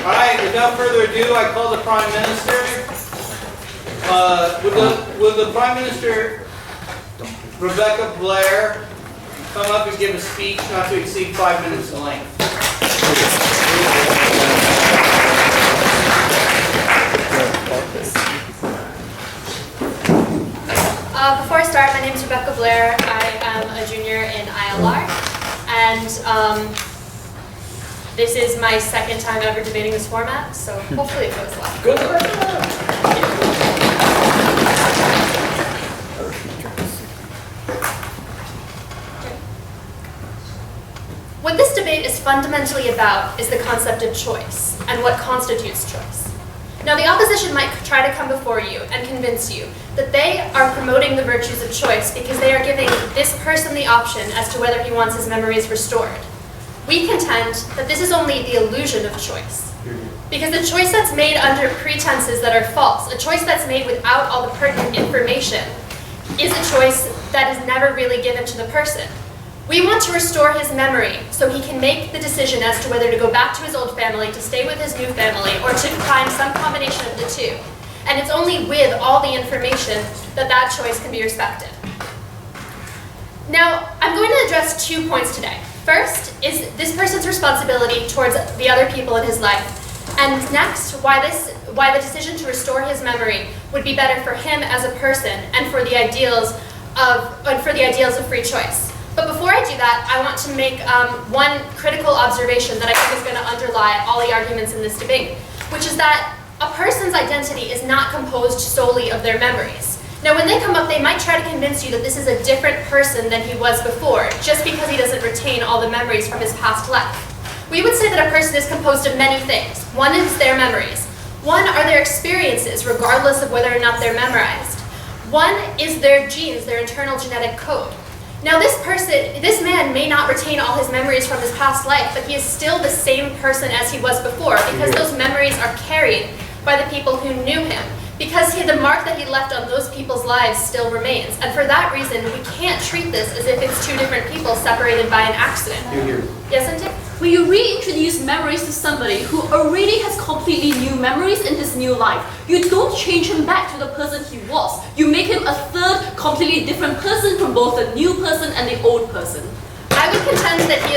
All right, without further ado, I call the Prime Minister. Will the Prime Minister, Rebecca Blair, come up and give a speech not to exceed 5 minutes in length? Before I start, my name is Rebecca Blair. I am a junior in ILR, and this is my second time ever debating this format, so hopefully it goes well. Good. What this debate is fundamentally about is the concept of choice and what constitutes choice. Now, the opposition might try to come before you and convince you that they are promoting the virtues of choice because they are giving this person the option as to whether he wants his memories restored. We contend that this is only the illusion of choice. Because the choice that's made under pretenses that are false, a choice that's made without all the pertinent information, is a choice that is never really given to the person. We want to restore his memory so he can make the decision as to whether to go back to his old family, to stay with his new family, or to find some combination of the two. And it's only with all the information that that choice can be respected. Now, I'm going to address 2 points today. First is this person's responsibility towards the other people in his life. And next, why the decision to restore his memory would be better for him as a person and for the ideals of free choice. But before I do that, I want to make one critical observation that I think is going to underlie all the arguments in this debate, which is that a person's identity is not composed solely of their memories. Now, when they come up, they might try to convince you that this is a different person than he was before, just because he doesn't retain all the memories from his past life. We would say that a person is composed of many things. One is their memories. One are their experiences, regardless of whether or not they're memorized. One is their genes, their internal genetic code. Now, this man may not retain all his memories from his past life, but he is still the same person as he was before, because those memories are carried by the people who knew him. Because the mark that he left on those people's lives still remains. And for that reason, we can't treat this as if it's two different people separated by an accident. Yes, Auntie? When you reintroduce memories to somebody who already has completely new memories in his new life, you don't change him back to the person he was. You make him a third, completely different person from both the new person and the old person. I would contend that he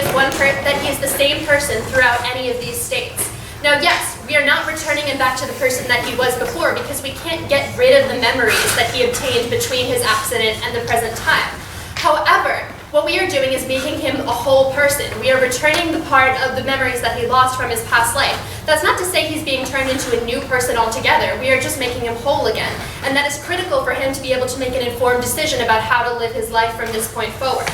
is the same person throughout any of these states. Now, yes, we are not returning him back to the person that he was before because we can't get rid of the memories that he obtained between his accident and the present time. However, what we are doing is making him a whole person. We are returning the part of the memories that he lost from his past life. That's not to say he's being turned into a new person altogether. We are just making him whole again. And that is critical for him to be able to make an informed decision about how to live his life from this point forward.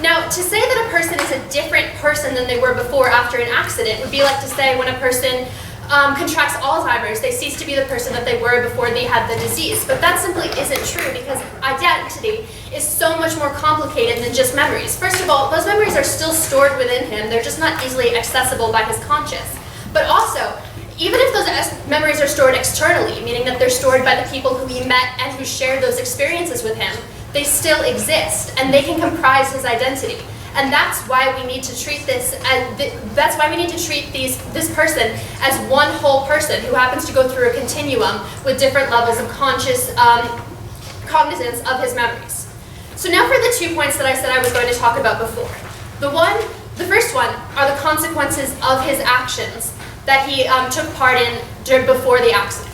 Now, to say that a person is a different person than they were before after an accident would be like to say when a person contracts Alzheimer's, they cease to be the person that they were before they had the disease. But that simply isn't true because identity is so much more complicated than just memories. First of all, those memories are still stored within him. They're just not easily accessible by his conscious. But also, even if those memories are stored externally, meaning that they're stored by the people who he met and who shared those experiences with him, they still exist, and they can comprise his identity. And that's why we need to treat this this person as one whole person who happens to go through a continuum with different levels of conscious cognizance of his memories. So now for the 2 points that I said I was going to talk about before. The first one are the consequences of his actions that he took part in before the accident.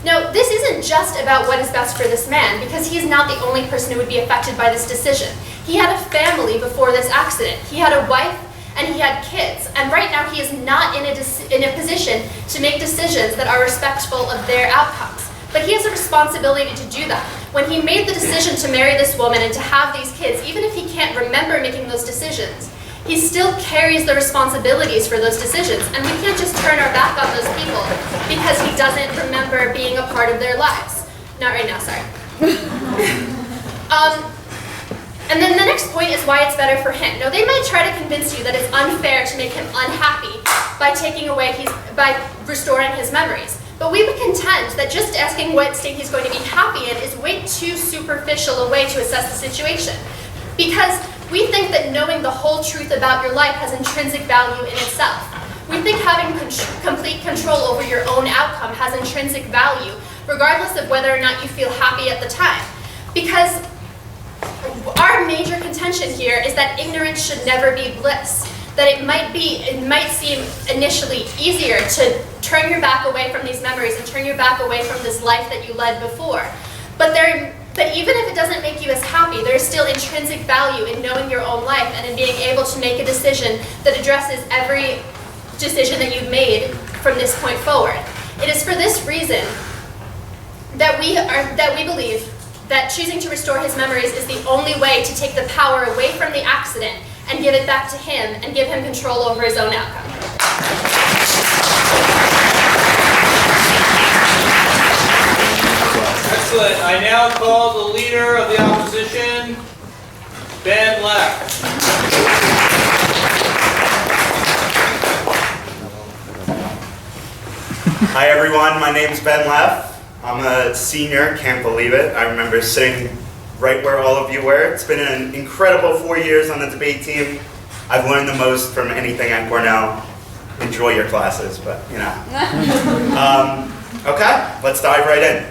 Now, this isn't just about what is best for this man, because he is not the only person who would be affected by this decision. He had a family before this accident. He had a wife and he had kids, and right now he is not in a position to make decisions that are respectful of their outcomes. But he has a responsibility to do that. When he made the decision to marry this woman and to have these kids, even if he can't remember making those decisions, he still carries the responsibilities for those decisions, and we can't just turn our back on those people because he doesn't remember being a part of their lives. Not right now, sorry. And then the next point is why it's better for him. Now, they might try to convince you that it's unfair to make him unhappy by restoring his memories. But we would contend that just asking what state he's going to be happy in is way too superficial a way to assess the situation. Because we think that knowing the whole truth about your life has intrinsic value in itself. We think having complete control over your own outcome has intrinsic value, regardless of whether or not you feel happy at the time. Because our major contention here is that ignorance should never be bliss. That it might seem initially easier to turn your back away from these memories and turn your back away from this life that you led before. But even if it doesn't make you as happy, there is still intrinsic value in knowing your own life and in being able to make a decision that addresses every decision that you've made from this point forward. It is for this reason that we believe that choosing to restore his memories is the only way to take the power away from the accident and give it back to him and give him control over his own outcome. Excellent. I now call the leader of the opposition, Ben Leff. Hi everyone, my name's Ben Leff. I'm a senior, can't believe it. I remember sitting right where all of you were. It's been an incredible 4 years on the debate team. I've learned the most from anything at Cornell. Enjoy your classes, but you know. Okay, let's dive right in.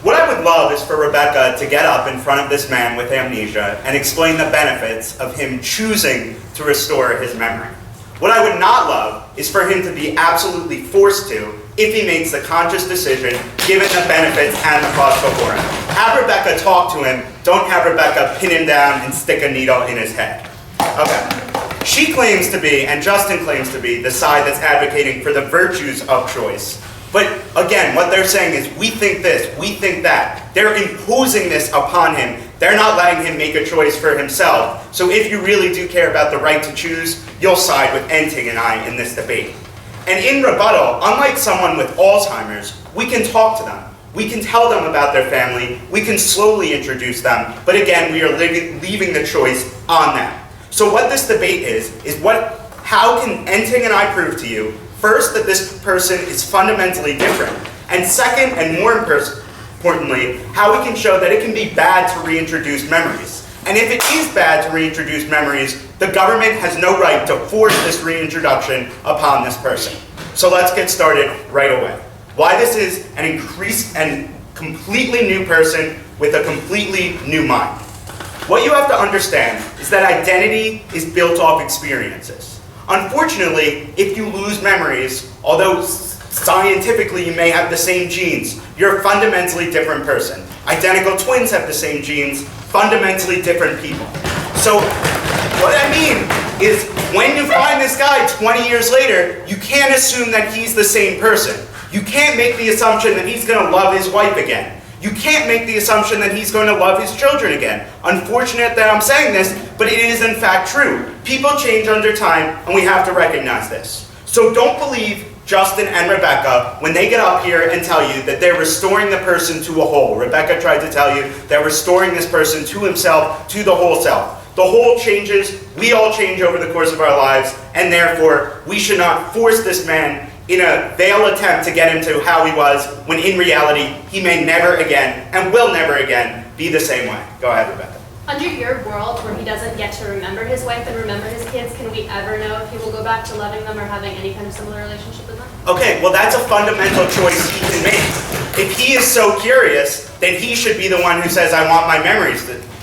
What I would love is for Rebecca to get up in front of this man with amnesia and explain the benefits of him choosing to restore his memory. What I would not love is for him to be absolutely forced to if he makes the conscious decision, given the benefits and the cost before him. Have Rebecca talk to him, don't have Rebecca pin him down and stick a needle in his head. Okay. She claims to be, and Justin claims to be, the side that's advocating for the virtues of choice. But again, what they're saying is, we think this, we think that. They're imposing this upon him. They're not letting him make a choice for himself. So if you really do care about the right to choose, you'll side with Enting and I in this debate. And in rebuttal, unlike someone with Alzheimer's, we can talk to them. We can tell them about their family. We can slowly introduce them. But again, we are leaving the choice on them. So what this debate is how can Enting and I prove to you, first, that this person is fundamentally different, and second, and more importantly, how we can show that it can be bad to reintroduce memories. And if it is bad to reintroduce memories, the government has no right to force this reintroduction upon this person. So let's get started right away. Why this is an increased and completely new person with a completely new mind. What you have to understand is that identity is built off experiences. Unfortunately, if you lose memories, although scientifically you may have the same genes, you're a fundamentally different person. Identical twins have the same genes, fundamentally different people. So what I mean is, when you find this guy 20 years later, you can't assume that he's the same person. You can't make the assumption that he's going to love his wife again. You can't make the assumption that he's going to love his children again. Unfortunate that I'm saying this, but it is in fact true. People change under time, and we have to recognize this. So don't believe Justin and Rebecca when they get up here and tell you that they're restoring the person to a whole. Rebecca tried to tell you they're restoring this person to himself, to the whole self. The whole changes, we all change over the course of our lives, and therefore we should not force this man in a veiled attempt to get him to how he was, when in reality, he may never again, and will never again, be the same way. Go ahead, Rebecca. Under your world, where he doesn't get to remember his wife and remember his kids, can we ever know if he will go back to loving them or having any kind of similar relationship with them? Okay, well that's a fundamental choice he can make. If he is so curious, then he should be the one who says, I want my memories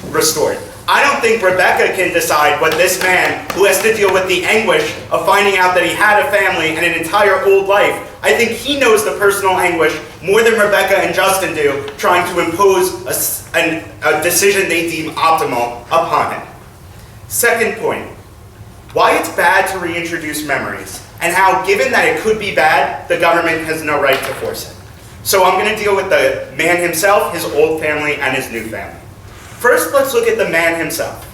restored. I don't think Rebecca can decide what this man, who has to deal with the anguish of finding out that he had a family and an entire old life, I think he knows the personal anguish more than Rebecca and Justin do, trying to impose a decision they deem optimal upon him. Second point, why it's bad to reintroduce memories, and how, given that it could be bad, the government has no right to force it. So I'm going to deal with the man himself, his old family, and his new family. First, let's look at the man himself.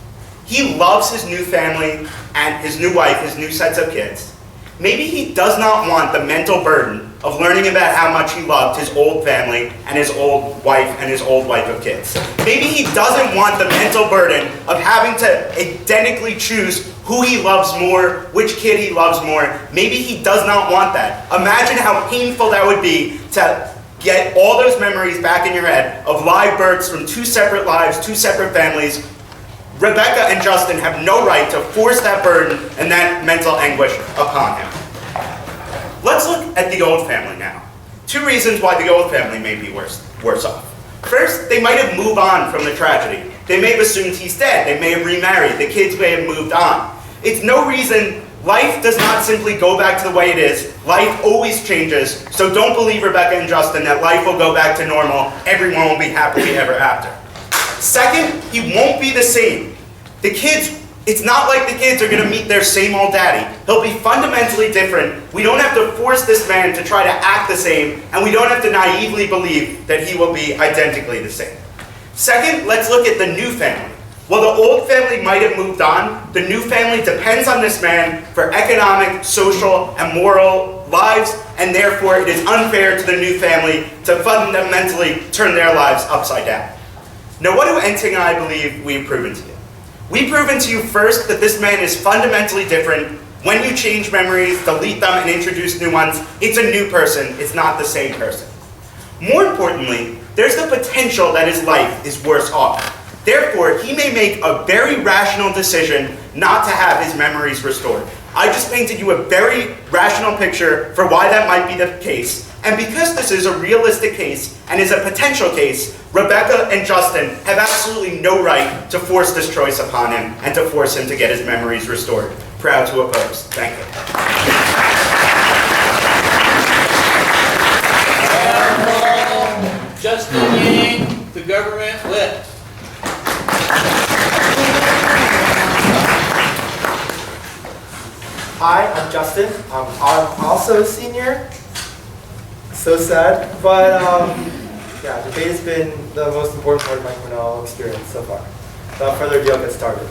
He loves his new family and his new wife, his new sets of kids. Maybe he does not want the mental burden of learning about how much he loved his old family and his old wife of kids. Maybe he doesn't want the mental burden of having to identically choose who he loves more, which kid he loves more. Maybe he does not want that. Imagine how painful that would be to get all those memories back in your head of live births from two separate lives, two separate families, Rebecca and Justin have no right to force that burden and that mental anguish upon him. Let's look at the old family now. 2 reasons why the old family may be worse off. First, they might have moved on from the tragedy. They may have assumed he's dead. They may have remarried. The kids may have moved on. It's no reason. Life does not simply go back to the way it is. Life always changes. So don't believe Rebecca and Justin that life will go back to normal. Everyone will be happily ever after. Second, he won't be the same. The kids, it's not like the kids are going to meet their same old daddy. He'll be fundamentally different. We don't have to force this man to try to act the same, and we don't have to naively believe that he will be identically the same. Second, let's look at the new family. While the old family might have moved on, the new family depends on this man for economic, social, and moral lives, and therefore it is unfair to the new family to fundamentally turn their lives upside down. Now, what do Enting and I believe we've proven to you? We've proven to you first that this man is fundamentally different. When you change memories, delete them, and introduce new ones, it's a new person, it's not the same person. More importantly, there's the potential that his life is worse off. Therefore, he may make a very rational decision not to have his memories restored. I just painted you a very rational picture for why that might be the case. And because this is a realistic case and is a potential case, Rebecca and Justin have absolutely no right to force this choice upon him and to force him to get his memories restored. Proud to oppose. Thank you. Justin Yang, the government whip. Hi, I'm Justin. I'm also a senior. So sad, but yeah, debate has been the most important part of my criminal experience so far. Without further ado, I'll get started.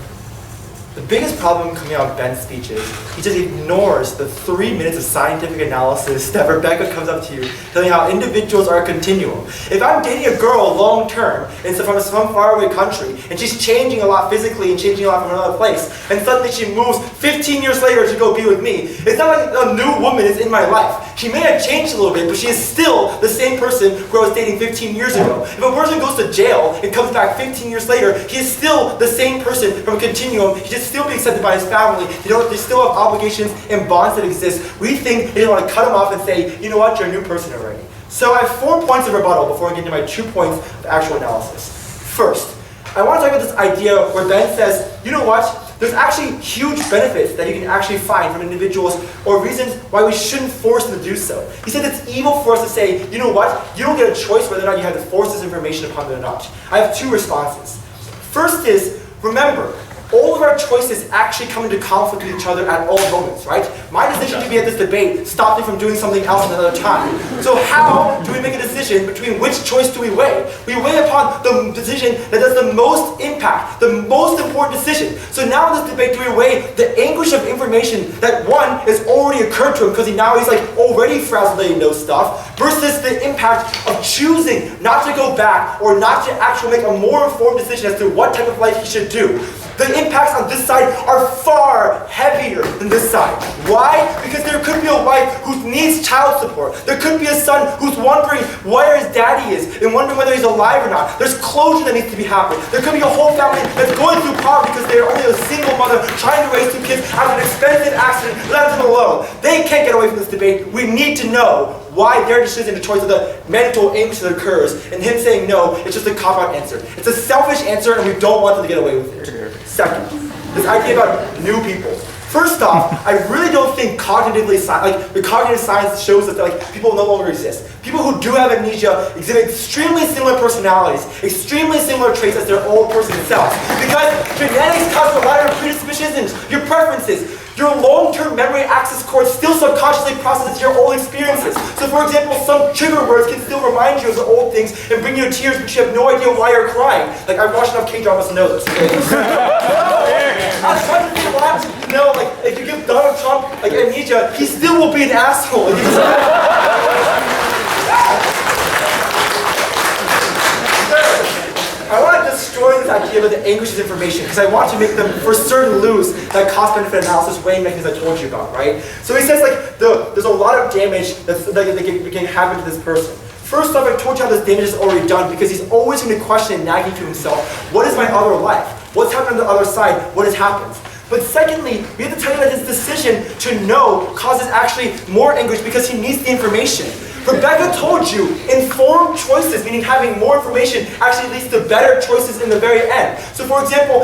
The biggest problem coming out of Ben's speech is he just ignores the 3 minutes of scientific analysis that Rebecca comes up to you, telling how individuals are a continuum. If I'm dating a girl long term from some faraway country, and she's changing a lot physically and changing a lot from another place, and suddenly she moves 15 years later to go be with me, it's not like a new woman is in my life. She may have changed a little bit, but she is still the same person who I was dating 15 years ago. If a person goes to jail and comes back 15 years later, he is still the same person from a continuum. He just still be accepted by his family. They still have obligations and bonds that exist. We think they want to cut him off and say, you know what, you're a new person already. So I have 4 points of rebuttal before I get into my 2 points of actual analysis. First, I want to talk about this idea where Ben says, you know what, there's actually huge benefits that you can actually find from individuals or reasons why we shouldn't force them to do so. He said it's evil for us to say, you know what, you don't get a choice whether or not you have to force this information upon them or not. I have 2 responses. First is, remember, all of our choices actually come into conflict with each other at all moments, right? My decision to be at this debate stopped me from doing something else at another time. So how do we make a decision between which choice do we weigh? We weigh upon the decision that does the most impact, the most important decision. So now in this debate, do we weigh the anguish of information that one has already occurred to him because he's like already frazzled that he knows stuff, versus the impact of choosing not to go back or not to actually make a more informed decision as to what type of life he should do. The impacts on this side are far heavier than this side. Why? Because there could be a wife who needs child support. There could be a son who's wondering where his daddy is and wondering whether he's alive or not. There's closure that needs to be happening. There could be a whole family that's going through poverty because they're only a single mother trying to raise 2 kids after an expensive accident left them alone. They can't get away from this debate. We need to know why their decision, the choice of the mental anguish that occurs, and him saying no, it's just a cop-out answer. It's a selfish answer, and we don't want them to get away with it. Second, this idea about new people. First off, I really don't think cognitively, the cognitive science shows that people no longer exist. People who do have amnesia exhibit extremely similar personalities, extremely similar traits as their old person selves. Because genetics cause a lot of predispositions, your preferences. Your long-term memory access cord still subconsciously processes your old experiences. So for example, some trigger words can still remind you of the old things and bring you to tears, but you have no idea why you're crying. Like, I've watched enough K-dramas to know this. I was trying to think of if you give Donald Trump amnesia, he still will be an asshole. I want to destroy this idea about the anguish of information because I want to make them for certain lose that cost-benefit analysis weighing mechanism I told you about, right? So he says there's a lot of damage that can happen to this person. First off, I told you how this damage is already done because he's always going to question and nagging to himself, what is my other life? what's happened on the other side, what has happened. But secondly, we have to tell you that his decision to know causes actually more anguish because he needs the information. Rebecca told you, informed choices, meaning having more information, actually leads to better choices in the very end. So for example,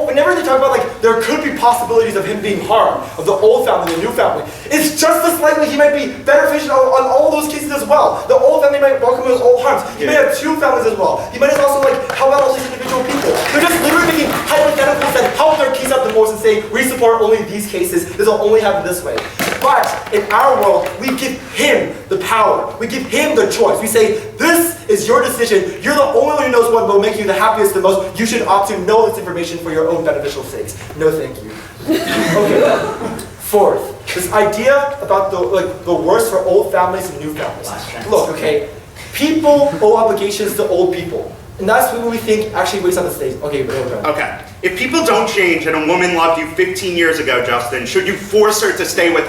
whenever they talk about there could be possibilities of him being harmed, of the old family, the new family, it's just as likely he might be beneficial on all those cases as well. The old family might welcome his old harms. He may have two families as well. He might also help out all these individual people. They're just literally making hypotheticals that help their case out the most and saying, we support only these cases, this will only happen this way. But in our world, we give him the power. We give him the choice. We say, this is your decision. You're the only one who knows what will make you the happiest the most. You should opt to know this information for your own beneficial sakes. No thank you. Okay. Fourth, this idea about the worst for old families and new families. Look, okay, people owe obligations to old people. And that's what we think actually wastes on the stage. Okay, Okay. If people don't change and a woman loved you 15 years ago, Justin, should you force her to stay with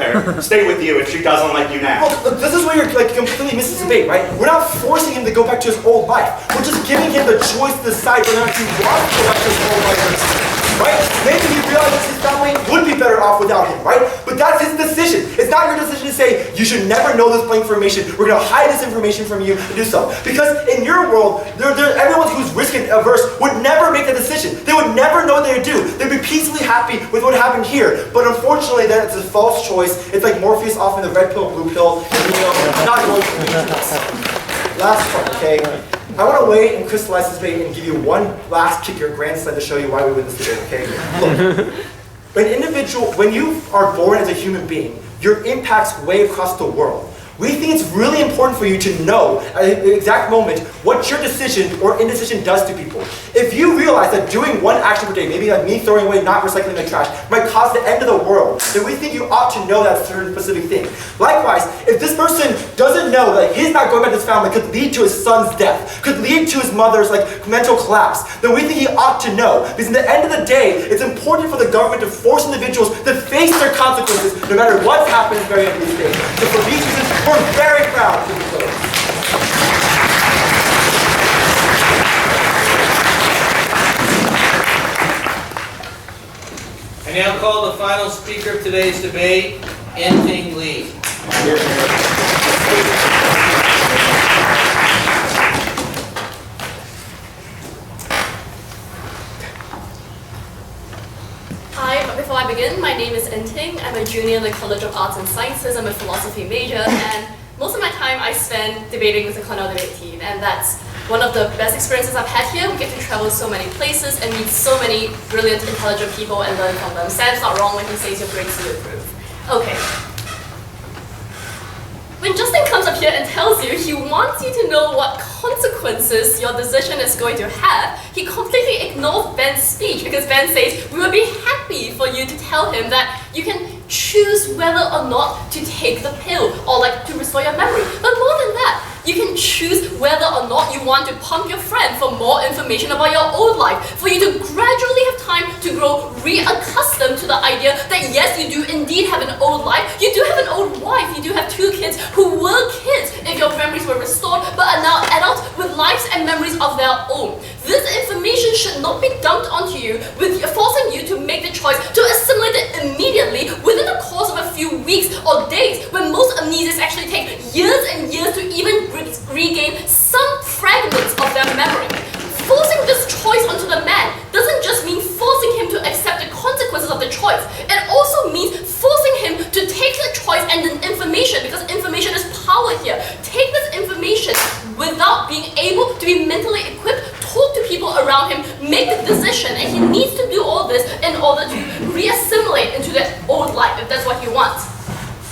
you if she doesn't like you now? Look, this is where you're completely missing the debate, right? We're not forcing him to go back to his old life. We're just giving him the choice to decide whether or not he wants to go back to his old life. Right? Maybe he realizes his family would be better off without him, right? But that's his decision. It's not your decision to say, you should never know this blank information. We're going to hide this information from you and do so. Because in your world, everyone who's risk averse would never make a decision. They would never know what they would do. They'd be peacefully happy with what happened here. But unfortunately, that's a false choice. It's like Morpheus offering the red pill, blue pill, and not going to be Last part, okay? I want to wait and crystallize this debate and give you one last kick your grandson to show you why we win this debate, okay? Look, when you are born as a human being, your impact's way across the world. We think it's really important for you to know at the exact moment what your decision or indecision does to people. If you realize that doing one action per day, maybe like me throwing away, not recycling my trash, might cause the end of the world, then we think you ought to know that certain specific thing. Likewise, if this person doesn't know that his not going back to his family could lead to his son's death, could lead to his mother's mental collapse, then we think he ought to know. Because at the end of the day, it's important for the government to force individuals to face their consequences no matter what's happened at the very end of these days. So for these reasons, we're very proud to be close. I now call the final speaker of today's debate, En-Ting Lee. Hi, before I begin, my name is En-Ting. I'm a junior in the College of Arts and Sciences. I'm a philosophy major, and most of my time I spend debating with the Cornell debate team, and that's one of the best experiences I've had here. We get to travel so many places and meet so many brilliant, intelligent people and learn from them. Sam's not wrong when he says your grades do improve. Okay. When Justin comes up here and tells you he wants you to know what consequences your decision is going to have, he completely ignores Ben's speech because Ben says we would be happy for you to tell him that you can choose whether or not to take the pill or to restore your memory. But more than that, you can choose whether or not you want to pump your friend for more information about your old life, for you to gradually have time to grow reaccustomed to the idea that yes, you do indeed have an old life, you do have an old wife, you do have two kids who were kids if your memories were restored, but are now adults with lives and memories of their own. This information should not be dumped onto you, forcing you to make the choice to assimilate it immediately within the course of a few weeks or days, when most amnesias actually take years and years to even regain some fragments of their memory. Forcing this choice onto the man doesn't just mean forcing him to accept the consequences of the choice. It also means forcing him to take the choice and the information, because information is power here. Take this information without being able to be mentally equipped, talk to people around him, make the decision, and he needs to do all this in order to re-assimilate into the old life, if that's what he wants.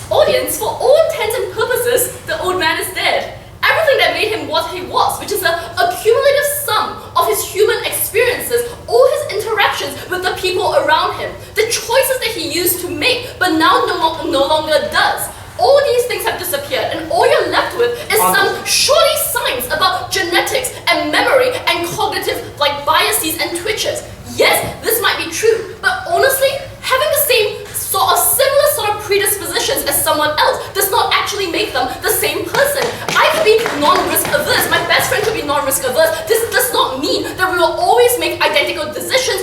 Audience, for all intents and purposes, the old man is dead. Everything that made him what he was, which is an accumulative sum of his human experiences, all his interactions with the people around him, the choices that he used to make, but now no longer does. All these things have disappeared, and all you're left with is some shoddy science about genetics and memory and cognitive biases and twitches. Yes, this might be true, but honestly, having the same similar sort of predispositions as someone else does not actually make them the same person. I could be non-risk averse, my best friend could be non-risk averse. This does not mean that we will always make identical decisions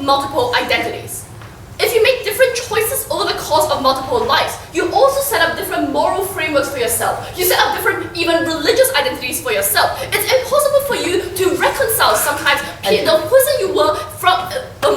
multiple identities. If you make different choices over the course of multiple lives, you also set up different moral frameworks for yourself. You set up different, even religious identities for yourself. It's impossible for you to reconcile sometimes the person you were from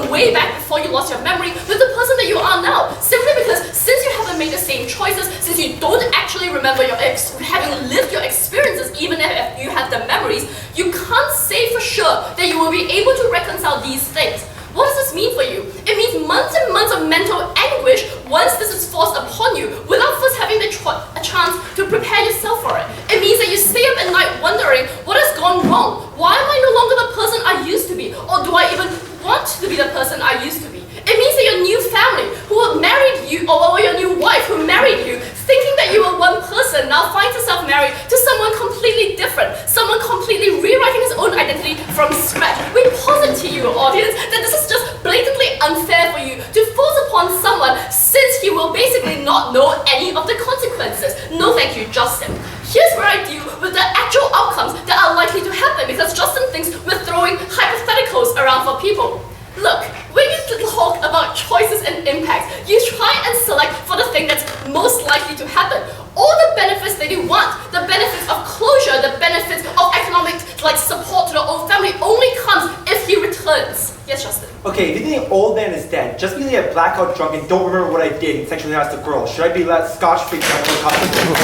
way back before you lost your memory with the person that you are now. Simply because since you haven't made the same choices, since you don't actually remember having lived your experiences, even if you have the memories, you can't say for sure that you will be able to reconcile these things. What does this mean for you? It means months and months of mental anguish once this is forced upon you without first having a chance to prepare yourself for it. It means that you stay up at night wondering, what has gone wrong? Why am I no longer the person I used to be? Or do I even want to be the person I used to be? It means that your new family who married you, or your new wife who married you, thinking that you were one person, now finds herself married to someone completely different, someone completely rewriting his own identity from scratch. We posit to you, audience, that this is just blatantly unfair for you to force upon someone since he will basically not know any of the consequences. No thank you, Justin. Here's where I deal with the actual outcomes that are likely to happen, because Justin thinks we're throwing hypotheticals around for people. Look, when you talk about choices and impacts, you try and select for the thing that's most likely to happen. All the benefits that you want, the benefits of closure, the benefits of economic support to the old family only comes if he returns. Yes, Justin? Okay, if you think the old man is dead, just because I get blackout drunk and don't remember what I did and sexually harassed a girl, should I be let scotch-free down for a couple of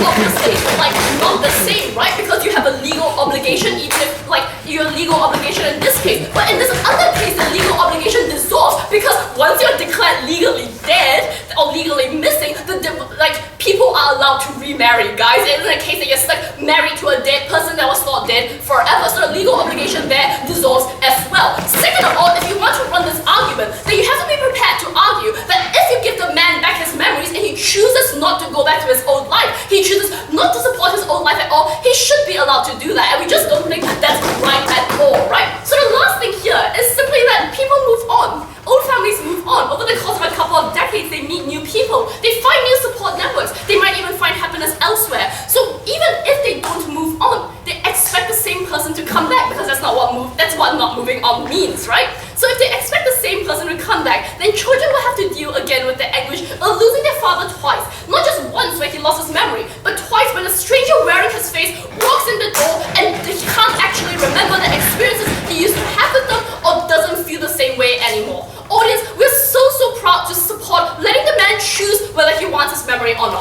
Obviously, not the same, right? Because you have a legal obligation, even if, your legal obligation in this case. But in this other case, the legal obligation dissolves because once you're declared legally dead or legally missing, people are allowed to remarry, guys. In the case that you're stuck married to a dead person that was not dead forever, so the legal obligation there dissolves as well. Second of all, if you want to run this argument, then you have to be prepared to argue that if you give the man back his memories and he chooses not to go back to his old life, he chooses not to support his old life at all, he should be allowed to do that, and we just don't think that's right at all, right? So the last thing here is simply that people move on. Old families move on. Over the course of a couple of decades, they meet new people. They find new support networks. They might even find happiness elsewhere. So even if they don't move on, they expect the same person to come back, because that's what not moving on means, right? So if they expect the same person to come back, then children will have to deal again with the anguish of losing their father twice. Not just once where he lost his memory, but twice when a stranger wearing his face walks in the door and he can't actually remember the experiences he used to have with them, or doesn't feel the same way anymore. Audience, we're so proud to support letting the man choose whether he wants his memory or not.